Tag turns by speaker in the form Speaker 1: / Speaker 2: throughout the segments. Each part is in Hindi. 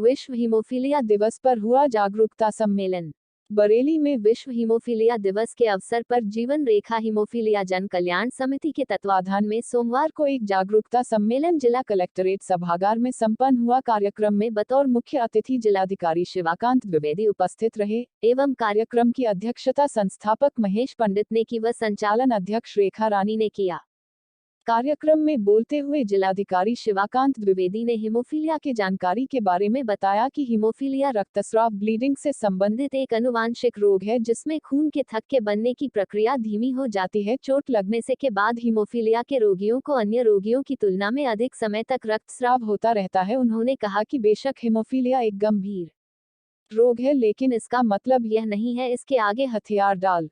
Speaker 1: विश्व हीमोफीलिया दिवस पर हुआ जागरूकता सम्मेलन। बरेली में विश्व हीमोफीलिया दिवस के अवसर पर जीवन रेखा हीमोफीलिया जन कल्याण समिति के तत्वाधान में सोमवार को एक जागरूकता सम्मेलन जिला कलेक्ट्रेट सभागार में संपन्न हुआ। कार्यक्रम में बतौर मुख्य अतिथि जिलाधिकारी शिवाकांत द्विवेदी उपस्थित रहे एवं कार्यक्रम की अध्यक्षता संस्थापक महेश पंडित ने की व संचालन अध्यक्ष रेखा रानी ने किया। कार्यक्रम में बोलते हुए जिलाधिकारी शिवाकांत द्विवेदी ने हीमोफीलिया के जानकारी के बारे में बताया कि हीमोफीलिया रक्तस्राव ब्लीडिंग से संबंधित एक अनुवांशिक रोग है जिसमें खून के थक्के बनने की प्रक्रिया धीमी हो जाती है। चोट लगने से के बाद हीमोफीलिया के रोगियों को अन्य रोगियों की तुलना में अधिक समय तक रक्तस्राव होता रहता है। उन्होंने कहा कि बेशक हीमोफीलिया एक गंभीर रोग है, लेकिन इसका मतलब यह नहीं है इसके आगे हथियार डाल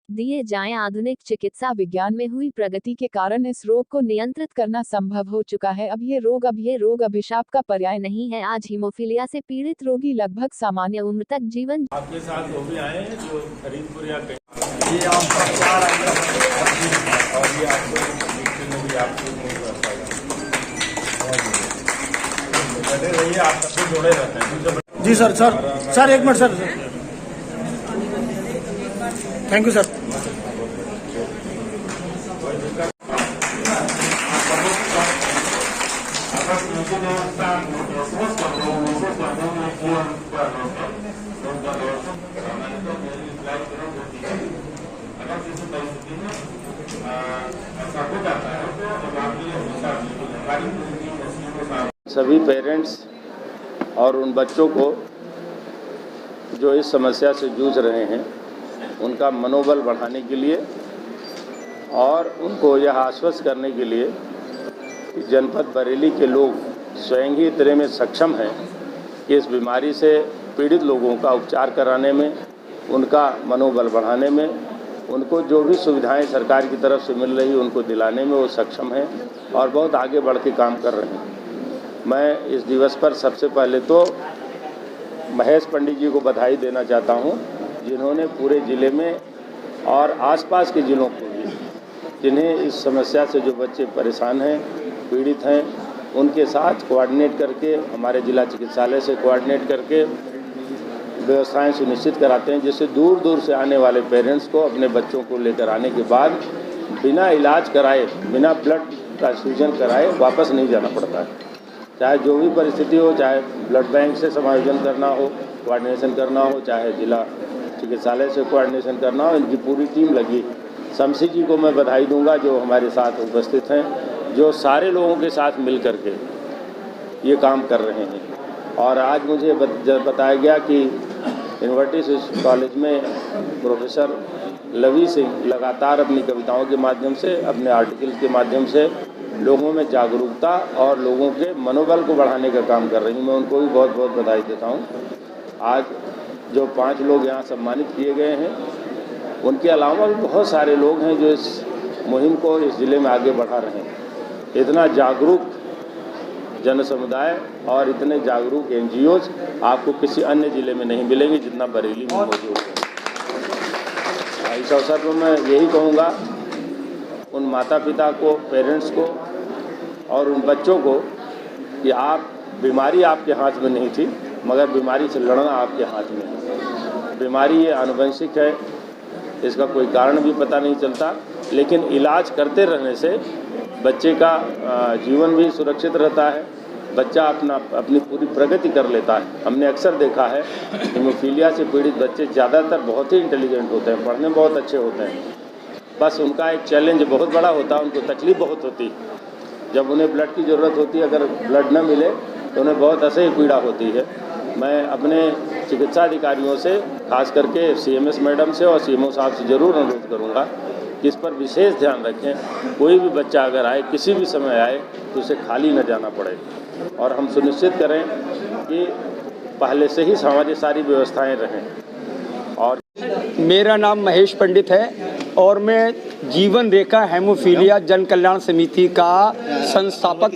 Speaker 1: दिए जाएं। आधुनिक चिकित्सा विज्ञान में हुई प्रगति के कारण इस रोग को नियंत्रित करना संभव हो चुका है। अब ये रोग अभिशाप का पर्याय नहीं है। आज हीमोफीलिया से पीड़ित रोगी लगभग सामान्य उम्र तक जीवन
Speaker 2: आपके साथ वो भी आए हैं जो फरीदपुर या
Speaker 3: ये आपका प्यार
Speaker 2: और ये आपको भी आपको बैठे रहिए, आप सबसे जुड़े रहते हैं।
Speaker 3: जी सर एक minute sir, thank you sir.
Speaker 2: सभी पेरेंट्स और उन बच्चों को जो इस समस्या से जूझ रहे हैं उनका मनोबल बढ़ाने के लिए और उनको यह आश्वस्त करने के लिए कि जनपद बरेली के लोग स्वयं ही इतने में सक्षम हैं कि इस बीमारी से पीड़ित लोगों का उपचार कराने में, उनका मनोबल बढ़ाने में, उनको जो भी सुविधाएं सरकार की तरफ से मिल रही उनको दिलाने में वो सक्षम हैं और बहुत आगे बढ़ के काम कर रहे हैं। मैं इस दिवस पर सबसे पहले तो महेश पंडित जी को बधाई देना चाहता हूँ, जिन्होंने पूरे ज़िले में और आसपास के ज़िलों को भी जिन्हें इस समस्या से जो बच्चे परेशान हैं, पीड़ित हैं, उनके साथ कोऑर्डिनेट करके, हमारे जिला चिकित्सालय से कोऑर्डिनेट करके व्यवस्थाएं सुनिश्चित कराते हैं, जिससे दूर दूर से आने वाले पेरेंट्स को अपने बच्चों को लेकर आने के बाद बिना इलाज कराए, बिना ब्लड ट्रांसफ्यूजन कराए वापस नहीं जाना पड़ता है। चाहे जो भी परिस्थिति हो, चाहे ब्लड बैंक से समायोजन करना हो, कोऑर्डिनेशन करना हो, चाहे जिला चिकित्सालय से कोऑर्डिनेशन करना हो, इनकी पूरी टीम लगी। शमसी जी को मैं बधाई दूंगा जो हमारे साथ उपस्थित हैं, जो सारे लोगों के साथ मिल कर के ये काम कर रहे हैं। और आज मुझे बताया गया कि यूनिवर्सिटी कॉलेज में प्रोफेसर लवी सिंह लगातार अपनी कविताओं के माध्यम से, अपने आर्टिकल के माध्यम से लोगों में जागरूकता और लोगों के मनोबल को बढ़ाने का काम कर रही हैं। मैं उनको भी बहुत बहुत बधाई देता हूँ। आज जो 5 लोग यहाँ सम्मानित किए गए हैं, उनके अलावा भी बहुत सारे लोग हैं जो इस मुहिम को इस ज़िले में आगे बढ़ा रहे हैं। इतना जागरूक जन समुदाय और इतने जागरूक NGOs आपको किसी अन्य ज़िले में नहीं मिलेंगे जितना बरेली में मौजूद है। इस अवसर पर मैं यही कहूँगा उन माता पिता को, पेरेंट्स को और उन बच्चों को कि आप, बीमारी आपके हाथ में नहीं थी, मगर बीमारी से लड़ना आपके हाथ में है। बीमारी ये आनुवंशिक है, इसका कोई कारण भी पता नहीं चलता, लेकिन इलाज करते रहने से बच्चे का जीवन भी सुरक्षित रहता है, बच्चा अपनी पूरी प्रगति कर लेता है। हमने अक्सर देखा है हीमोफीलिया से पीड़ित बच्चे ज़्यादातर बहुत ही इंटेलिजेंट होते हैं, पढ़ने में बहुत अच्छे होते हैं, बस उनका एक चैलेंज बहुत बड़ा होता है, उनको तकलीफ बहुत होती है। जब उन्हें ब्लड की ज़रूरत होती है, अगर ब्लड न मिले तो उन्हें बहुत असह्य पीड़ा होती है। मैं अपने चिकित्सा अधिकारियों से, खास करके CMS मैडम से और CMO साहब से ज़रूर अनुरोध करूँगा कि इस पर विशेष ध्यान रखें। कोई भी बच्चा अगर आए, किसी भी समय आए, तो उसे खाली न जाना पड़े और हम सुनिश्चित करें कि पहले से ही हमारी सारी व्यवस्थाएं रहें। और
Speaker 4: मेरा नाम महेश पंडित है और मैं जीवन रेखा हेमोफीलिया जन कल्याण समिति का संस्थापक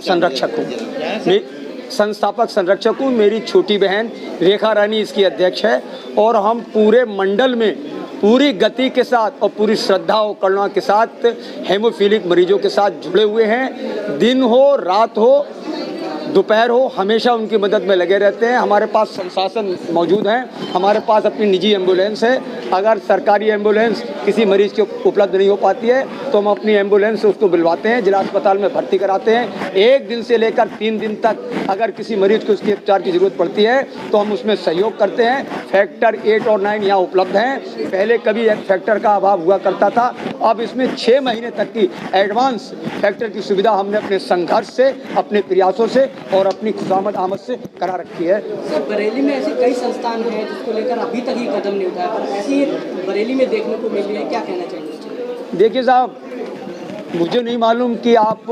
Speaker 4: संरक्षक हूँ। मेरी छोटी बहन रेखा रानी इसकी अध्यक्ष है और हम पूरे मंडल में पूरी गति के साथ और पूरी श्रद्धा और करुणा के साथ हेमोफीलिक मरीजों के साथ जुड़े हुए हैं। दिन हो रात हो, दोपहर हो हमेशा उनकी मदद में लगे रहते हैं। हमारे पास संसाधन मौजूद हैं, हमारे पास अपनी निजी एम्बुलेंस है। अगर सरकारी एम्बुलेंस किसी मरीज के उपलब्ध नहीं हो पाती है तो हम अपनी एम्बुलेंस से उसको बुलवाते हैं, जिला अस्पताल में भर्ती कराते हैं। 1 दिन से लेकर 3 दिन तक अगर किसी मरीज को उसके उपचार की ज़रूरत पड़ती है तो हम उसमें सहयोग करते हैं। फैक्टर 8 और 9 यहाँ उपलब्ध हैं। पहले कभी एक फैक्टर का अभाव हुआ करता था, अब इसमें 6 महीने तक की एडवांस फैक्टर की सुविधा हमने अपने संघर्ष से, अपने प्रयासों से और अपनी खुशामद आमद से करा रखी है।
Speaker 5: सर, बरेली में ऐसे कई संस्थान हैं जिसको लेकर अभी तक ही कदम नहीं उठाया, पर ऐसी बरेली में देखने को मिल रही है, क्या कहना चाहिए?
Speaker 4: देखिए साहब, मुझे नहीं मालूम कि आप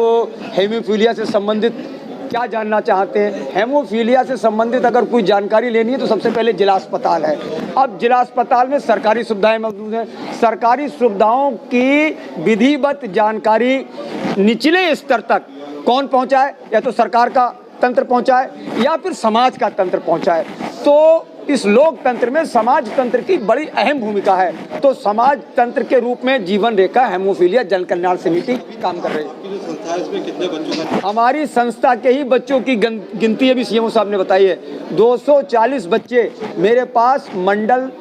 Speaker 4: हेमोफीलिया से संबंधित क्या जानना चाहते हैं। हेमोफीलिया से संबंधित अगर कोई जानकारी लेनी है तो सबसे पहले जिला अस्पताल है। अब जिला अस्पताल में सरकारी सुविधाएं मौजूद हैं। सरकारी सुविधाओं की विधिवत जानकारी निचले स्तर तक कौन पहुंचाए, या तो सरकार का तंत्र पहुंचाए या फिर समाज का तंत्र पहुंचाए। तो इस लोकतंत्र में समाज तंत्र की बड़ी अहम भूमिका है। तो समाज तंत्र के रूप में जीवन रेखा हेमोफीलिया जन कल्याण समिति काम कर रही है। हमारी संस्था के ही बच्चों की गिनती अभी सीएमओ साहब ने बताई है। 240 बच्चे मेरे पास मंडल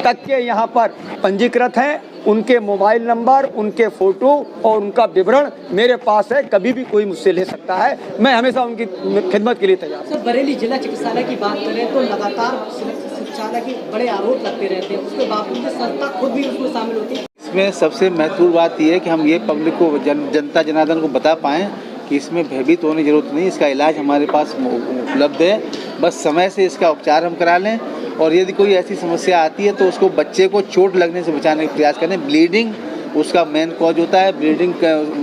Speaker 4: तक के यहाँ पर पंजीकृत हैं। उनके मोबाइल नंबर, उनके फोटो और उनका विवरण मेरे पास है। कभी भी कोई मुझसे ले सकता है, मैं हमेशा उनकी खिदमत के लिए तैयार हूँ।
Speaker 5: सर, बरेली जिला चिकित्सालय की बात करें तो लगातार चिकित्सालय के बड़े आरोप लगते रहते हैं, उसके बावजूद संस्था खुद भी उसमें शामिल होती है।
Speaker 6: इसमें सबसे महत्वपूर्ण बात यह है कि हम ये पब्लिक को, जनता जनार्दन को बता पाएँ कि इसमें भयभीत होने की जरूरत नहीं। इसका इलाज हमारे पास उपलब्ध है, बस समय से इसका उपचार हम करा लें। और यदि कोई ऐसी समस्या आती है तो उसको, बच्चे को चोट लगने से बचाने का प्रयास करें। ब्लीडिंग उसका मेन कॉज होता है, ब्लीडिंग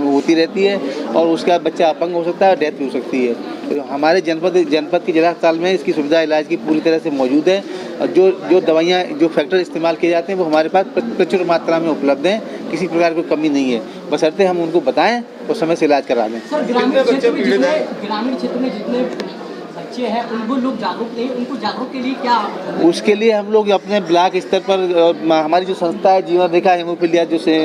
Speaker 6: होती रहती है और उसका बच्चा अपंग हो सकता है, डेथ भी हो सकती है। तो हमारे जनपद के जिला अस्पताल में इसकी सुविधा इलाज की पूरी तरह से मौजूद है। जो दवाइयाँ, जो फैक्टर इस्तेमाल किए जाते हैं वो हमारे पास प्रचुर मात्रा में उपलब्ध हैं। किसी प्रकार की कमी नहीं है, बशर्ते हम उनको बताएं और समय से इलाज करा दें।
Speaker 5: सर, ग्रामीण क्षेत्र में जितने बच्चे हैं उनको लोग जागरूक नहीं, उनको जागरूक के लिए क्या?
Speaker 6: उसके लिए हम लोग अपने ब्लॉक स्तर पर, हमारी जो संस्था है जीवन रेखा हेमोफीलिया, जो से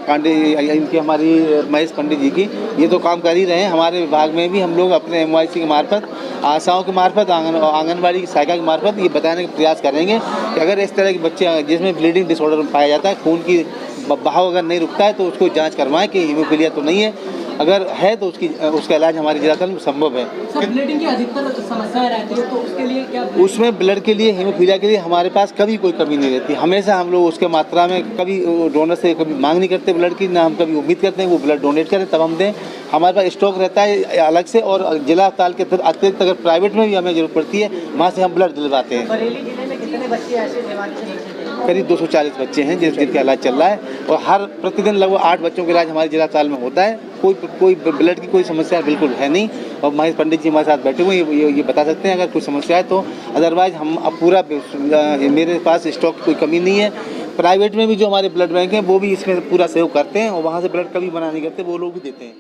Speaker 6: पांडे इनकी, हमारी महेश पंडित जी की, ये तो काम कर ही रहे हैं। हमारे विभाग में भी हम लोग अपने MYC के मार्फत, आशाओं के मार्फत, आंगनबाड़ी की शाखा के मार्फत ये बताने का प्रयास करेंगे कि अगर इस तरह के बच्चे जिसमें ब्लीडिंग डिसऑर्डर पाया जाता है, खून की बहाव अगर नहीं रुकता है तो उसको जांच करवाएं कि हीमोफीलिया तो नहीं है। अगर है तो उसका इलाज हमारे जिला अस्पताल में संभव है।
Speaker 5: सर, ब्लीडिंग की अधिकतर समस्याएं रहती है, तो उसके लिए क्या?
Speaker 6: उसमें ब्लड के लिए, हीमोफीलिया के लिए हमारे पास कभी कोई कमी नहीं रहती। हमेशा हम लोग उसके मात्रा में, कभी डोनर से कभी मांग नहीं करते ब्लड की, ना हम कभी उम्मीद करते हैं वो ब्लड डोनेट करें तब हम दें। हमारे पास स्टॉक रहता है अलग से, और जिला अस्पताल के अतिरिक्त अगर प्राइवेट में भी हमें जरूरत पड़ती है वहाँ से हम ब्लड दिलवाते हैं।
Speaker 5: बरेली जिले में कितने बच्चे ऐसे बीमारी से?
Speaker 6: करीब 240 बच्चे हैं जिनका इलाज चल रहा है, और हर प्रतिदिन लगभग 8 बच्चों का इलाज हमारे जिला अस्पताल में होता है। कोई ब्लड की कोई समस्या बिल्कुल है नहीं। और महेश पंडित जी हमारे साथ बैठे हुए ये बता सकते हैं अगर कोई समस्या है तो। अदरवाइज हम अब पूरा, मेरे पास स्टॉक की कोई कमी नहीं है। प्राइवेट में भी जो हमारे ब्लड बैंक हैं वो भी इसमें पूरा सहयोग करते हैं, और वहाँ से ब्लड कभी मना नहीं करते, वो लोग भी देते हैं।